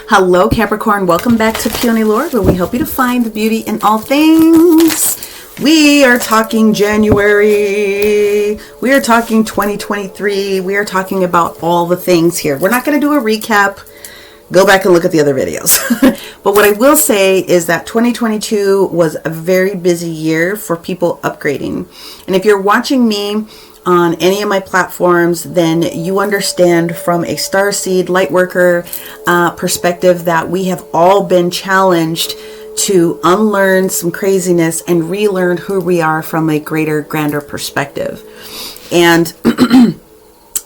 Hello Capricorn, welcome back to Peony Lore, where we help you to find the beauty in all things. We are talking January, we are talking 2023, we are talking about all the things here. We're not going to do a recap, go back and look at the other videos. But what I will say is that 2022 was a very busy year for people upgrading. And if you're watching me on any of my platforms, then you understand from a starseed lightworker perspective that we have all been challenged to unlearn some craziness and relearn who we are from a greater, grander perspective. And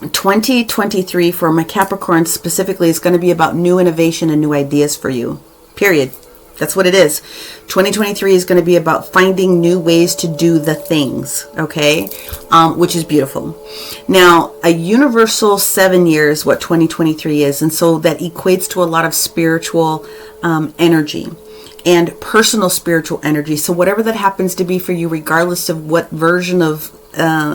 2023 for my Capricorn specifically is going to be about new innovation and new ideas for you, period. That's what it is. 2023 is going to be about finding new ways to do the things, okay? Which is beautiful. Now, a universal 7 years, what 2023 is, and so that equates to a lot of spiritual energy and personal spiritual energy. So whatever that happens to be for you, regardless of what version of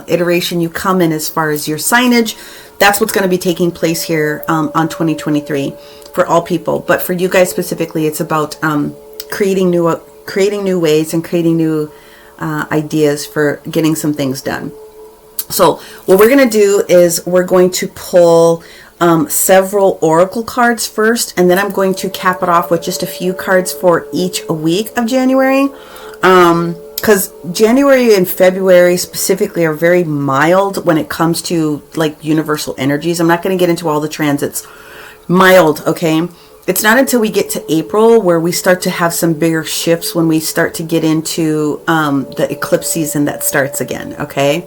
iteration you come in as far as your signage, that's what's going to be taking place here on 2023 for all people. But for you guys specifically, it's about creating new ways and creating new ideas for getting some things done. So what we're going to do is we're going to pull several oracle cards first, and then I'm going to cap it off with just a few cards for each week of January. Because January and February specifically are very mild when it comes to like universal energies. I'm not going to get into all the transits. Mild, okay? It's not until we get to April where we start to have some bigger shifts, when we start to get into the eclipse season that starts again, okay?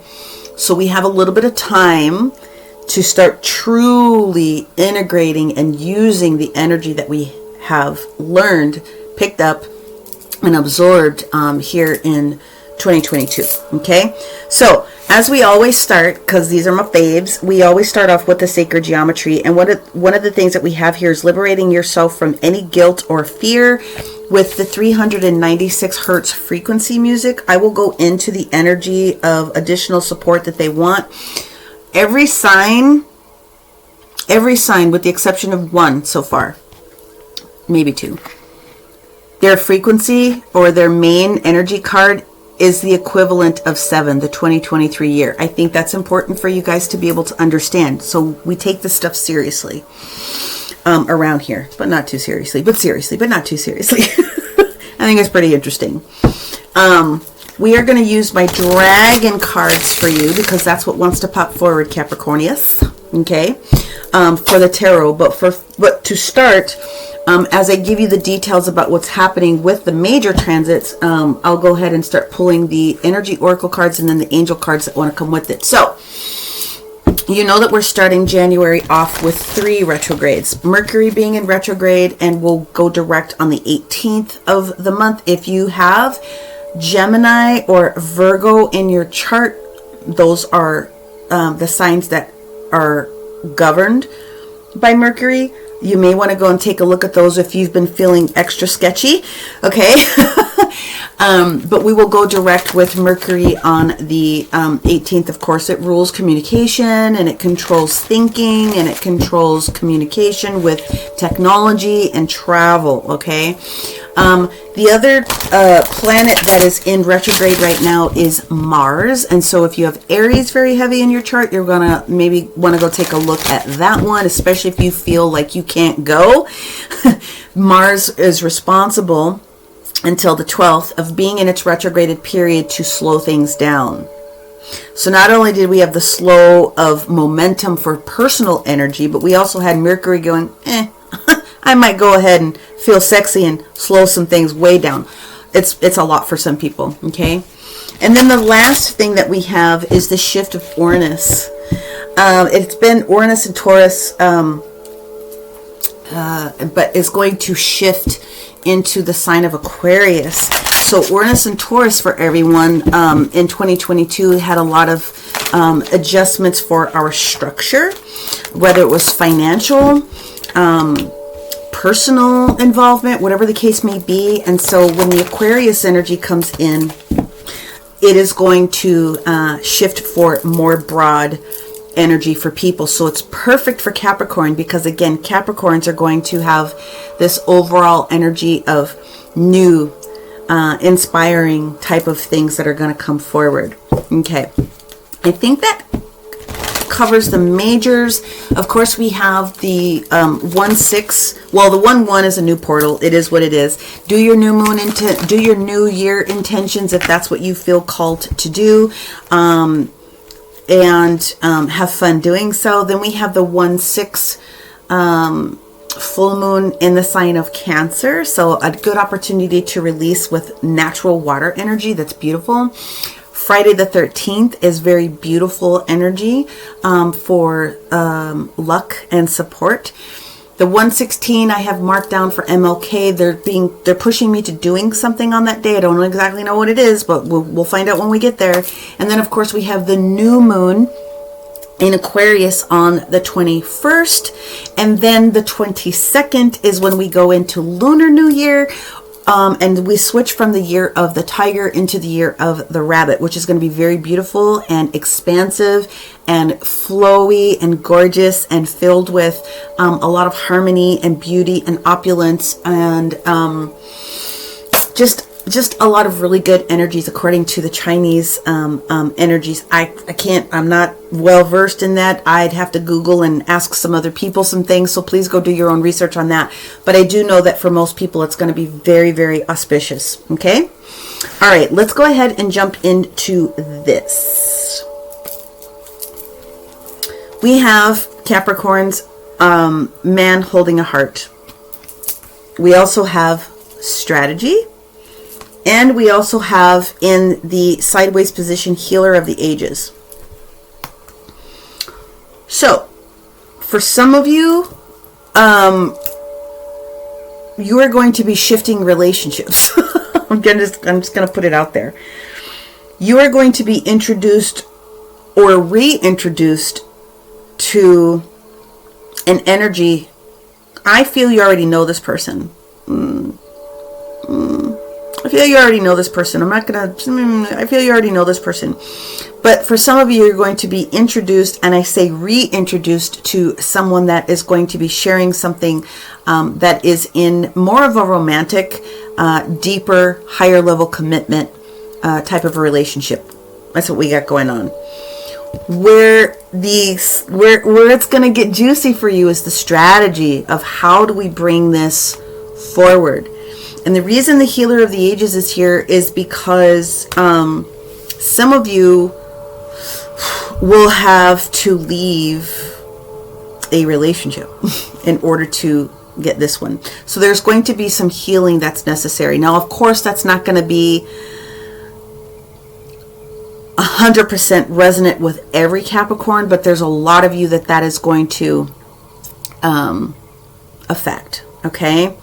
So we have a little bit of time to start truly integrating and using the energy that we have learned, picked up, and absorbed here in 2022. Okay, so as we always start, because these are my faves, we always start off with the sacred geometry. And one of the things that we have here is liberating yourself from any guilt or fear with the 396 hertz frequency music. I will go into the energy of additional support that they want. Every sign with the exception of one so far, maybe two, their frequency or their main energy card is the equivalent of 7, the 2023 year. I think that's important for you guys to be able to understand. So we take this stuff seriously around here, but not too seriously, but seriously, but not too seriously. I think it's pretty interesting. We are going to use my dragon cards for you because that's what wants to pop forward, Capricornius. Okay, for the tarot. But to start, as I give you the details about what's happening with the major transits, I'll go ahead and start pulling the energy oracle cards and then the angel cards that want to come with it. So, you know that we're starting January off with 3 retrogrades. Mercury being in retrograde, and we'll go direct on the 18th of the month. If you have Gemini or Virgo in your chart, those are the signs that are governed by Mercury. You may want to go and take a look at those if you've been feeling extra sketchy, okay? But we will go direct with Mercury on the 18th. Of course, it rules communication, and it controls thinking, and it controls communication with technology and travel, okay? The other planet that is in retrograde right now is Mars. And so if you have Aries very heavy in your chart, you're going to maybe want to go take a look at that one, especially if you feel like you can't go. Mars is responsible until the 12th of being in its retrograded period to slow things down. So not only did we have the slow of momentum for personal energy, but we also had Mercury going, I might go ahead and feel sexy and slow some things way down. It's a lot for some people, okay? And then the last thing that we have is the shift of Uranus. It's been Uranus and Taurus, but it's going to shift into the sign of Aquarius. So Uranus and Taurus for everyone in 2022 had a lot of adjustments for our structure, whether it was financial, personal involvement, whatever the case may be. And so when the Aquarius energy comes in, it is going to shift for more broad energy for people. So it's perfect for Capricorn because, again, Capricorns are going to have this overall energy of new, inspiring type of things that are going to come forward. Okay. I think that covers the majors. Of course, we have the 1-6. Well, the 1-1 is a new portal. It is what it is. Do your new moon do your new year intentions if that's what you feel called to do, and have fun doing so. Then we have the 1-6 full moon in the sign of Cancer, so a good opportunity to release with natural water energy. That's beautiful. Friday the 13th is very beautiful energy for luck and support. The 116 I have marked down for MLK. They're pushing me to doing something on that day. I don't exactly know what it is, but we'll find out when we get there. And then of course we have the new moon in Aquarius on the 21st, and then the 22nd is when we go into Lunar New Year. And we switch from the year of the tiger into the year of the rabbit, which is going to be very beautiful and expansive and flowy and gorgeous and filled with a lot of harmony and beauty and opulence and just a lot of really good energies according to the Chinese energies. I'm not well versed in that. I'd have to Google and ask some other people some things, so please go do your own research on that. But I do know that for most people it's going to be very, very auspicious. Okay? All right, let's go ahead and jump into this. We have Capricorn's man holding a heart. We also have strategy. And we also have in the sideways position, healer of the ages. So, for some of you, you are going to be shifting relationships. I'm just going to put it out there. You are going to be introduced or reintroduced to an energy. I feel you already know this person. I feel you already know this person. I feel you already know this person. But for some of you, you're going to be introduced, and I say reintroduced, to someone that is going to be sharing something that is in more of a romantic, deeper, higher level commitment type of a relationship. That's what we got going on. Where it's going to get juicy for you is the strategy of how do we bring this forward. And the reason the healer of the ages is here is because some of you will have to leave a relationship in order to get this one. So there's going to be some healing that's necessary. Now, of course, that's not going to be 100% resonant with every Capricorn, but there's a lot of you that is going to affect. Okay?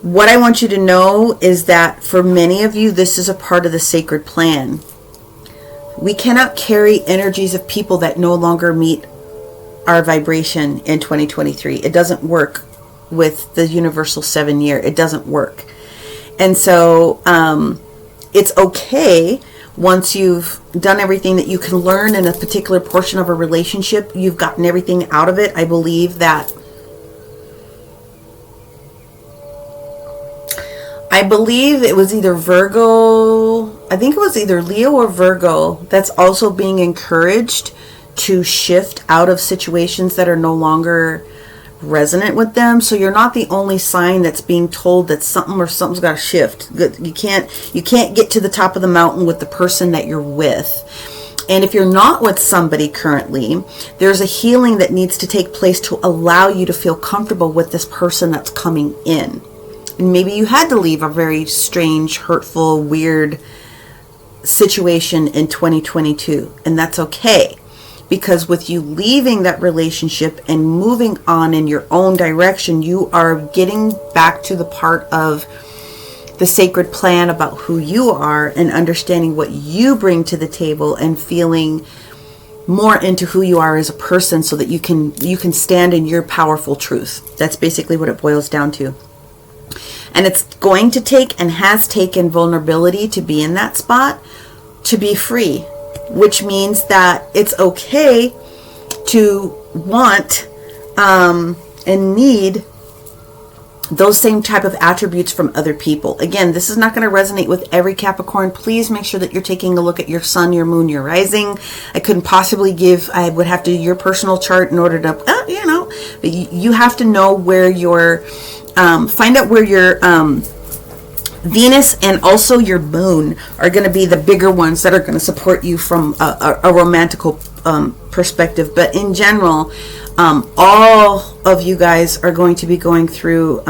What I want you to know is that for many of you, this is a part of the sacred plan. We cannot carry energies of people that no longer meet our vibration in 2023. It doesn't work with the universal 7-year. It doesn't work. And so it's okay once you've done everything that you can learn in a particular portion of a relationship, you've gotten everything out of it. I believe it was either Virgo, I think it was either Leo or Virgo, that's also being encouraged to shift out of situations that are no longer resonant with them. So you're not the only sign that's being told that something's got to shift. You can't get to the top of the mountain with the person that you're with. And if you're not with somebody currently, there's a healing that needs to take place to allow you to feel comfortable with this person that's coming in. And maybe you had to leave a very strange, hurtful, weird situation in 2022. And that's okay. Because with you leaving that relationship and moving on in your own direction, you are getting back to the part of the sacred plan about who you are and understanding what you bring to the table and feeling more into who you are as a person so that you can stand in your powerful truth. That's basically what it boils down to. And it's going to take and has taken vulnerability to be in that spot, to be free, which means that it's okay to want and need those same type of attributes from other people. Again, this is not going to resonate with every Capricorn. Please make sure that you're taking a look at your sun, your moon, your rising. I couldn't possibly I would have to do your personal chart in order to, but you have to know where your, find out where your Venus and also your moon are going to be the bigger ones that are going to support you from a romantical perspective. But in general, all of you guys are going to be going through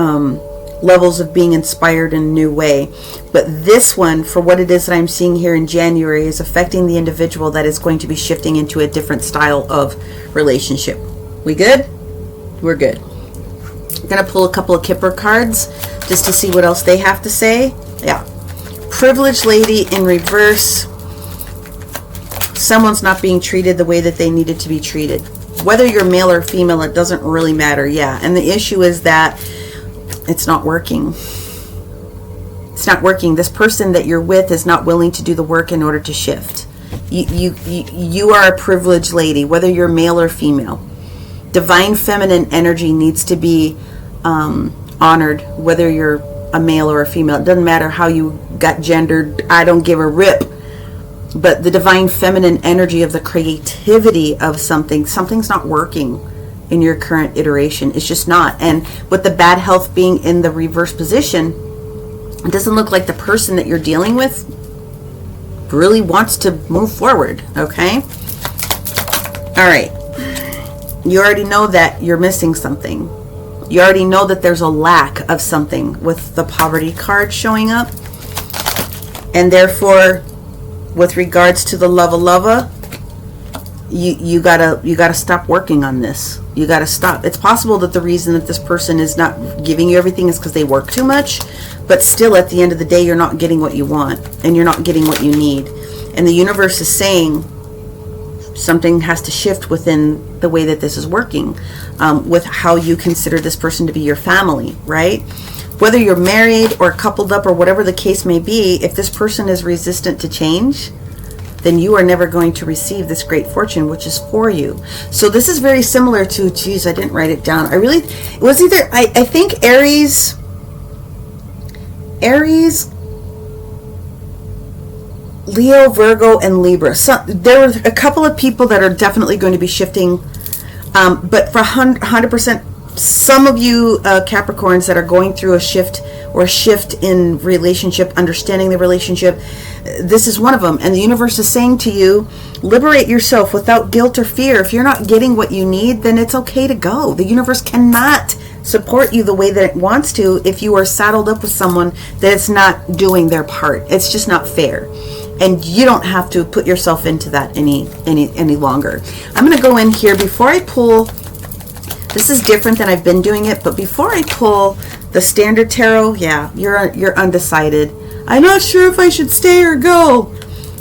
levels of being inspired in a new way. But this one, for what it is that I'm seeing here in January, is affecting the individual that is going to be shifting into a different style of relationship. We good? We're good. I'm going to pull a couple of Kipper cards just to see what else they have to say. Yeah. Privileged lady in reverse. Someone's not being treated the way that they needed to be treated. Whether you're male or female, it doesn't really matter. Yeah. And the issue is that it's not working. It's not working. This person that you're with is not willing to do the work in order to shift. You are a privileged lady, whether you're male or female. Divine feminine energy needs to be honored, whether you're a male or a female. It doesn't matter how you got gendered. I don't give a rip. But the divine feminine energy of the creativity of something's not working in your current iteration. It's just not. And with the bad health being in the reverse position, it doesn't look like the person that you're dealing with really wants to move forward. Okay? All right. You already know that you're missing something. You already know that there's a lack of something with the poverty card showing up. And therefore, with regards to the lava, you gotta stop working on this. You gotta stop. It's possible that the reason that this person is not giving you everything is because they work too much, but still at the end of the day, you're not getting what you want and you're not getting what you need. And the universe is saying something has to shift within the way that this is working, with how you consider this person to be your family, right? Whether you're married or coupled up or whatever the case may be, if this person is resistant to change, then you are never going to receive this great fortune, which is for you. So this is very similar to, geez, I didn't write it down. It was either, I think Aries, Leo, Virgo, and Libra. So there were a couple of people that are definitely going to be shifting, but for 100%, some of you Capricorns that are going through a shift in relationship, understanding the relationship, this is one of them. And the universe is saying to you, liberate yourself without guilt or fear. If you're not getting what you need, then it's okay to go. The universe cannot support you the way that it wants to if you are saddled up with someone that's not doing their part. It's just not fair. And you don't have to put yourself into that any longer. I'm going to go in here before I pull. This is different than I've been doing it, but before I pull the standard tarot, yeah, you're undecided. I'm not sure if I should stay or go.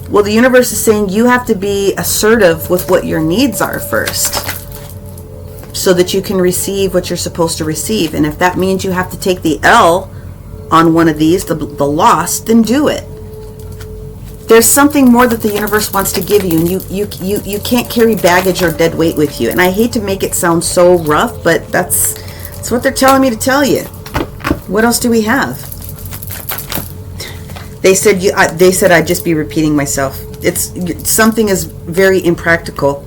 Well, the universe is saying you have to be assertive with what your needs are first, so that you can receive what you're supposed to receive. And if that means you have to take the L on one of these, the loss, then do it. There's something more that the universe wants to give you, and you can't carry baggage or dead weight with you. And I hate to make it sound so rough, but that's what they're telling me to tell you. What else do we have? They said I'd just be repeating myself. Something is very impractical.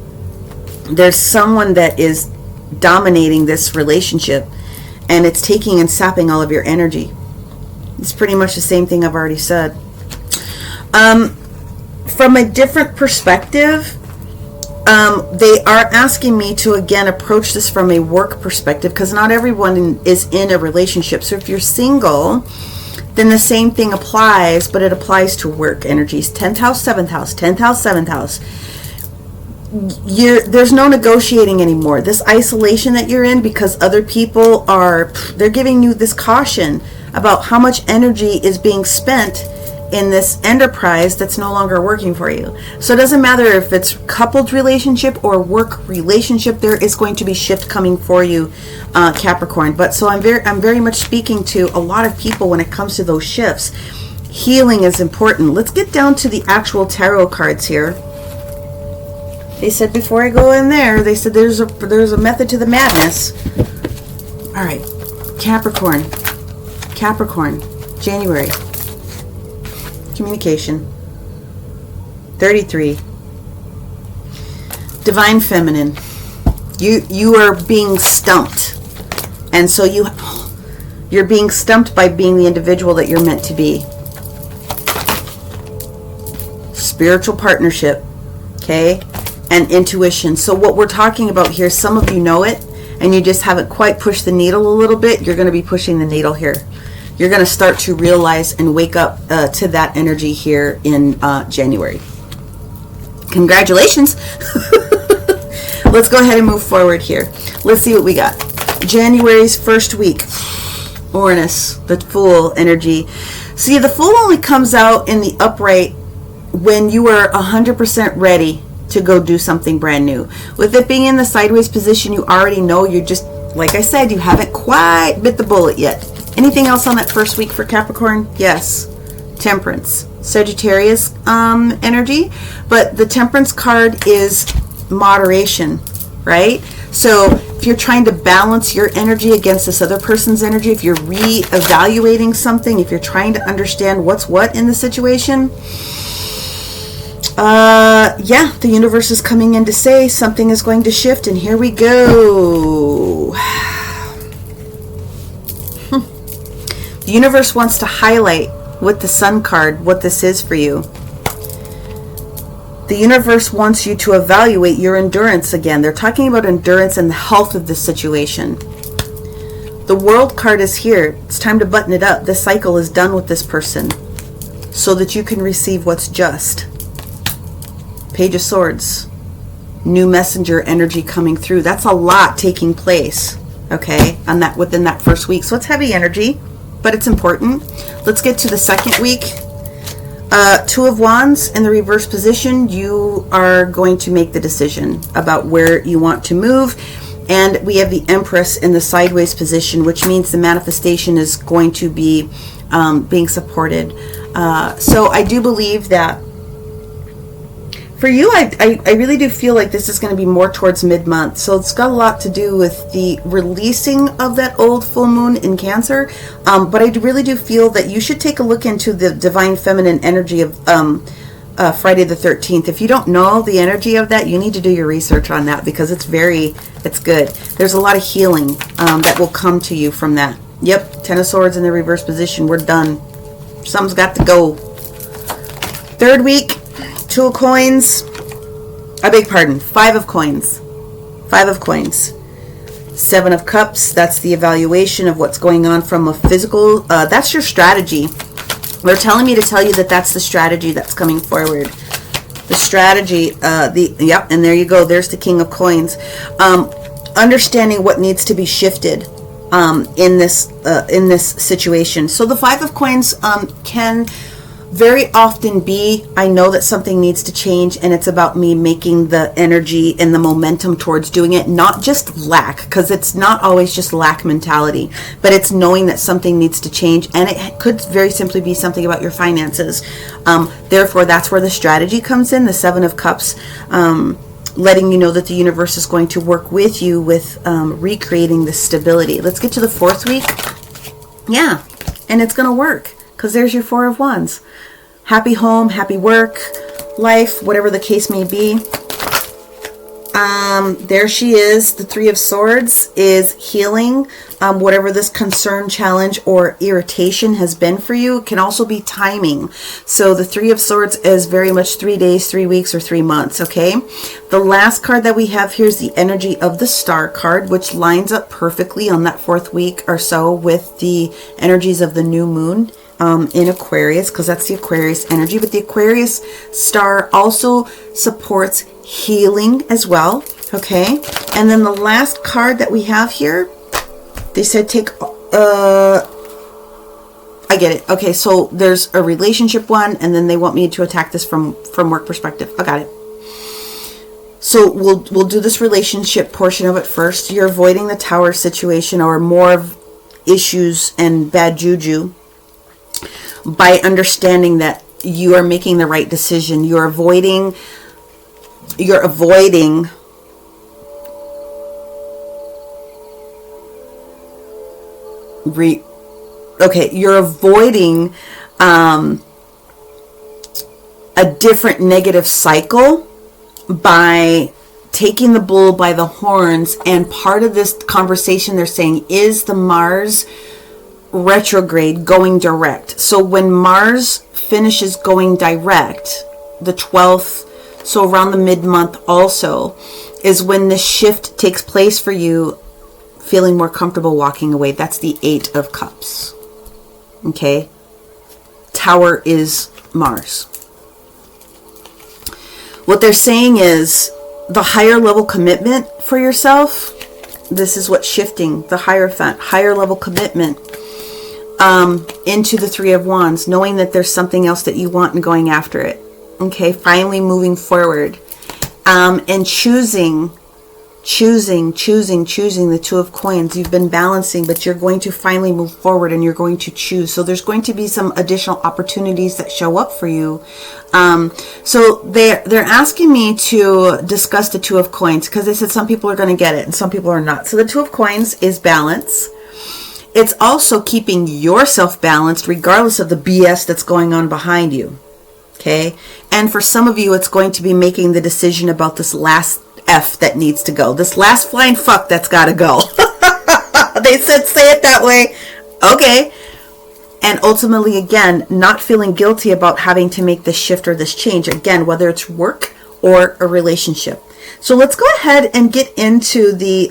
There's someone that is dominating this relationship, and it's taking and sapping all of your energy. It's pretty much the same thing I've already said. From a different perspective, they are asking me to again approach this from a work perspective, because not everyone is in a relationship. So if you're single, then the same thing applies, but it applies to work energies. 10th house, 7th house, 10th house, 7th house. There's no negotiating anymore. This isolation that you're in, because other people they're giving you this caution about how much energy is being spent in this enterprise that's no longer working for you. So it doesn't matter if it's coupled relationship or work relationship, there is going to be shift coming for you, Capricorn. But so I'm very much speaking to a lot of people when it comes to those shifts. Healing is important. Let's get down to the actual tarot cards here. They said before I go in there, they said there's a method to the madness. All right, Capricorn, January. Communication. 33. Divine Feminine. You are being stumped, and so you're being stumped by being the individual that you're meant to be. Spiritual partnership, okay, and intuition. So what we're talking about here, some of you know it, and you just haven't quite pushed the needle a little bit. You're going to be pushing the needle here. You're going to start to realize and wake up to that energy here in January. Congratulations. Let's go ahead and move forward here. Let's see what we got. January's first week. Uranus, the Fool energy. See, the Fool only comes out in the upright when you are 100% ready to go do something brand new. With it being in the sideways position, you already know you're just, like I said, you haven't quite bit the bullet yet. Anything else on that first week for Capricorn? Yes. Temperance. Sagittarius energy. But the Temperance card is moderation, right? So if you're trying to balance your energy against this other person's energy, if you're re-evaluating something, if you're trying to understand what's what in the situation, yeah, the universe is coming in to say something is going to shift, and here we go. The universe wants to highlight with the Sun card what this is for you. The universe wants you to evaluate your endurance again. They're talking about endurance and the health of this situation. The World card is here. It's time to button it up. This cycle is done with this person so that you can receive what's just. Page of Swords. New messenger energy coming through. That's a lot taking place, okay, on that within that first week. So it's heavy energy, but it's important. Let's get to the second week. Two of Wands in the reverse position. You are going to make the decision about where you want to move. And we have the Empress in the sideways position, which means the manifestation is going to be being supported. So I do believe that for you, I really do feel like this is going to be more towards mid-month. So it's got a lot to do with the releasing of that old full moon in Cancer. But I really do feel that you should take a look into the divine feminine energy of Friday the 13th. If you don't know the energy of that, you need to do your research on that, because it's good. There's a lot of healing that will come to you from that. Yep, Ten of Swords in the reverse position. We're done. Something's got to go. Third week. Two of Coins. I beg pardon. Five of Coins. Seven of Cups. That's the evaluation of what's going on from a physical. That's your strategy. They're telling me to tell you that that's the strategy that's coming forward. The strategy. Yep. And there you go. There's the King of Coins. Understanding what needs to be shifted in this situation. So the Five of Coins can very often be, I know that something needs to change, and it's about me making the energy and the momentum towards doing it, not just lack, because it's not always just lack mentality, but it's knowing that something needs to change, and it could very simply be something about your finances. Therefore, that's where the strategy comes in, the Seven of Cups, letting you know that the universe is going to work with you with recreating the stability. Let's get to the fourth week. Yeah, and it's going to work, because there's your Four of Wands. Happy home, happy work, life, whatever the case may be. There she is. The Three of Swords is healing. Whatever this concern, challenge, or irritation has been for you. It can also be timing. So the Three of Swords is very much 3 days, 3 weeks, or 3 months, okay? The last card that we have here is the energy of the Star card, which lines up perfectly on that fourth week or so with the energies of the new moon in Aquarius, because that's the Aquarius energy. But the Aquarius star also supports healing as well, okay? And then the last card that we have here, they said take I get it. Okay, so there's a relationship one, and then they want me to attack this from work perspective. I got it. So we'll do this relationship portion of it first. You're avoiding the Tower situation or more of issues and bad juju by understanding that you are making the right decision. You're avoiding you're avoiding you're avoiding a different negative cycle by taking the bull by the horns. And part of this conversation, they're saying, is the Mars retrograde going direct. So when Mars finishes going direct, the 12th, so around the mid-month also, is when this shift takes place for you, feeling more comfortable walking away. That's the 8 of Cups. Okay? Tower is Mars. What they're saying is the higher level commitment for yourself, this is what's shifting, the Hierophant, higher level commitment into the 3 of Wands, knowing that there's something else that you want and going after it. Okay, finally moving forward. And choosing the 2 of Coins. You've been balancing, but you're going to finally move forward and you're going to choose. So there's going to be some additional opportunities that show up for you. So they're asking me to discuss the 2 of Coins, because they said some people are going to get it and some people are not. So the 2 of Coins is balance. It's also keeping yourself balanced regardless of the BS that's going on behind you. Okay? And for some of you, it's going to be making the decision about this last F that needs to go. This last flying fuck that's got to go. They said say it that way. Okay. And ultimately, again, not feeling guilty about having to make this shift or this change. Again, whether it's work or a relationship. So let's go ahead and get into the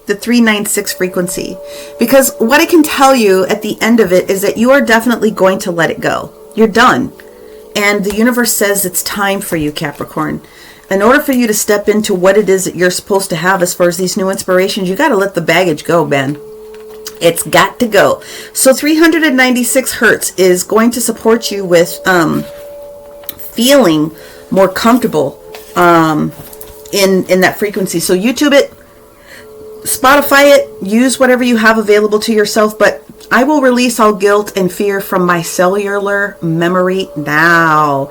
396 frequency. Because what I can tell you at the end of it is that you are definitely going to let it go. You're done. And the universe says it's time for you, Capricorn. In order for you to step into what it is that you're supposed to have as far as these new inspirations, you got to let the baggage go, Ben. It's got to go. So 396 hertz is going to support you with feeling more comfortable in that frequency. So YouTube it, Spotify it, use whatever you have available to yourself, but I will release all guilt and fear from my cellular memory now.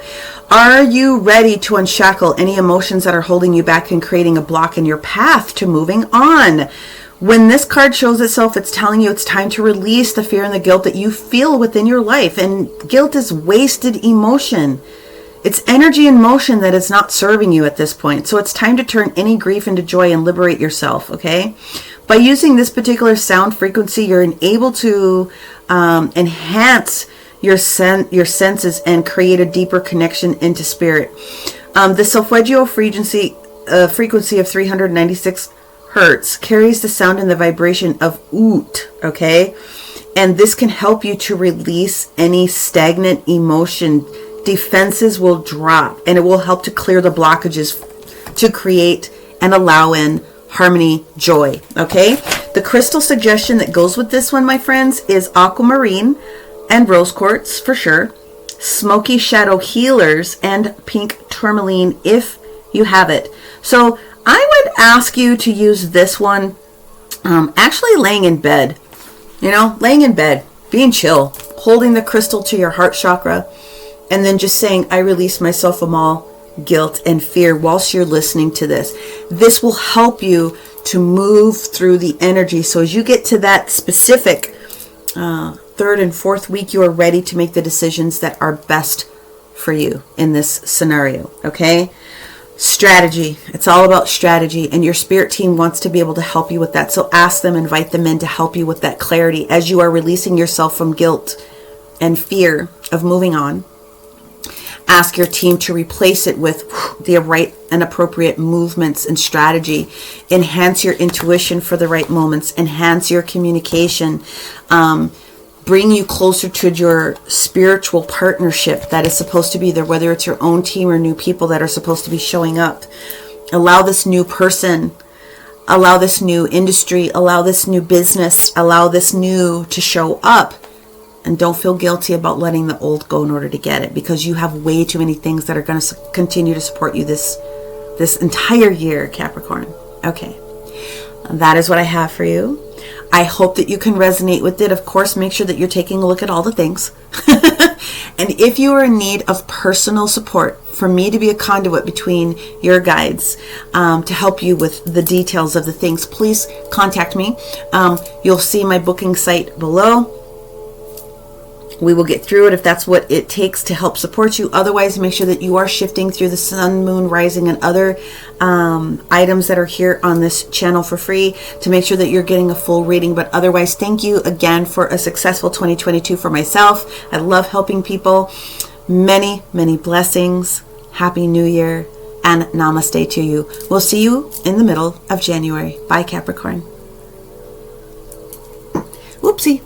Are you ready to unshackle any emotions that are holding you back and creating a block in your path to moving on? When this card shows itself, it's telling you it's time to release the fear and the guilt that you feel within your life. And guilt is wasted emotion. It's energy in motion that is not serving you at this point. So it's time to turn any grief into joy and liberate yourself, okay? By using this particular sound frequency, you're able to enhance your senses and create a deeper connection into spirit. The solfeggio frequency of 396 hertz carries the sound and the vibration of oot, okay? And this can help you to release any stagnant emotion. Defenses will drop, and it will help to clear the blockages to create and allow in harmony, joy, okay? The crystal suggestion that goes with this one, my friends, is aquamarine and rose quartz for sure, smoky shadow healers, and pink tourmaline if you have it. So I would ask you to use this one actually laying in bed, laying in bed, being chill, holding the crystal to your heart chakra, and then just saying, I release myself from all guilt and fear whilst you're listening to this. This will help you to move through the energy. So as you get to that specific 3rd and 4th week, you are ready to make the decisions that are best for you in this scenario. Okay? Strategy. It's all about strategy, and your spirit team wants to be able to help you with that. So ask them, invite them in to help you with that clarity as you are releasing yourself from guilt and fear of moving on. Ask your team to replace it with the right and appropriate movements and strategy. Enhance your intuition for the right moments. Enhance your communication. Bring you closer to your spiritual partnership that is supposed to be there, whether it's your own team or new people that are supposed to be showing up. Allow this new person, allow this new industry, allow this new business, allow this new to show up. And don't feel guilty about letting the old go in order to get it, because you have way too many things that are going to continue to support you this entire year, Capricorn. Okay. That is what I have for you. I hope that you can resonate with it. Of course, make sure that you're taking a look at all the things. And if you are in need of personal support, for me to be a conduit between your guides, to help you with the details of the things, please contact me. You'll see my booking site below. We will get through it if that's what it takes to help support you. Otherwise, make sure that you are shifting through the sun, moon, rising, and other items that are here on this channel for free to make sure that you're getting a full reading. But otherwise, thank you again for a successful 2022 for myself. I love helping people. Many, many blessings. Happy New Year and namaste to you. We'll see you in the middle of January. Bye, Capricorn. Whoopsie.